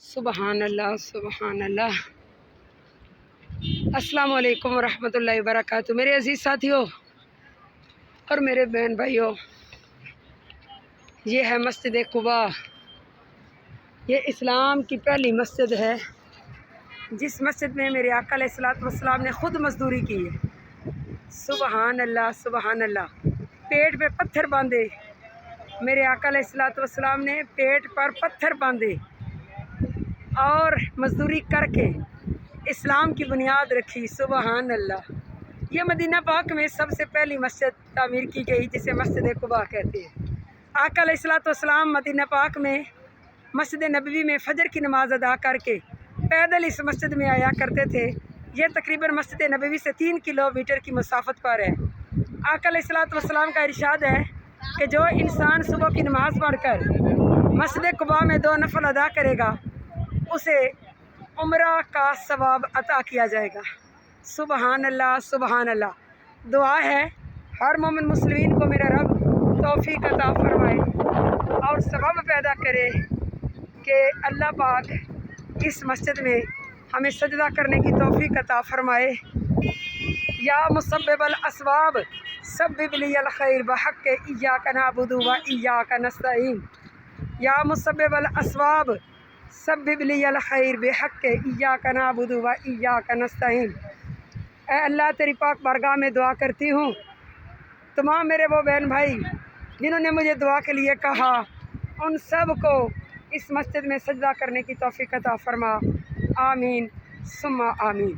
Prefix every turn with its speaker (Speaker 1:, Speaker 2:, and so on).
Speaker 1: سبحان اللہ سبحان اللہ۔ السلام علیکم ورحمۃ اللہ وبرکاتہ۔ میرے عزیز ساتھیوں اور میرے بہن بھائیوں، یہ ہے مسجد قباء۔ یہ اسلام کی پہلی مسجد ہے جس مسجد میں میرے آقا علیہ الصلوۃ والسلام نے خود مزدوری کی ہے۔ سبحان اللہ سبحان اللہ۔ پیٹ پہ پتھر باندھے، میرے آقا علیہ الصلوۃ والسلام نے پیٹ پر پتھر باندھے اور مزدوری کر کے اسلام کی بنیاد رکھی۔ سبحان اللہ۔ یہ مدینہ پاک میں سب سے پہلی مسجد تعمیر کی گئی جسے مسجد قباء کہتے ہیں۔ آقا علیہ الصلوۃ والسلام مدینہ پاک میں مسجد نبوی میں فجر کی نماز ادا کر کے پیدل اس مسجد میں آیا کرتے تھے۔ یہ تقریباً مسجد نبوی سے 3 کلومیٹر کی مسافت پر ہے۔ آقا علیہ الصلوۃ والسلام کا ارشاد ہے کہ جو انسان صبح کی نماز پڑھ کر مسجد قباء میں 2 نفل ادا کرے گا اسے عمرہ کا ثواب عطا کیا جائے گا۔ سبحان اللہ سبحان اللہ۔ دعا ہے ہر مومن مسلمین کو میرا رب توفیق عطا فرمائے اور ثواب پیدا کرے کہ اللہ پاک اس مسجد میں ہمیں سجدہ کرنے کی توفیق عطا فرمائے۔ یا مسبب الاسباب سبب لی الخیر بحق ایاک نعبد و ایاک نستعین۔ یا مسبب الاسباب سبب لی الخیر بحق ایاک نعبد و ایاک نستعین۔ اے اللہ تیری پاک بارگاہ میں دعا کرتی ہوں، تمام میرے وہ بہن بھائی جنہوں نے مجھے دعا کے لیے کہا ان سب کو اس مسجد میں سجدہ کرنے کی توفیق عطا فرما۔ آمین ثم آمین۔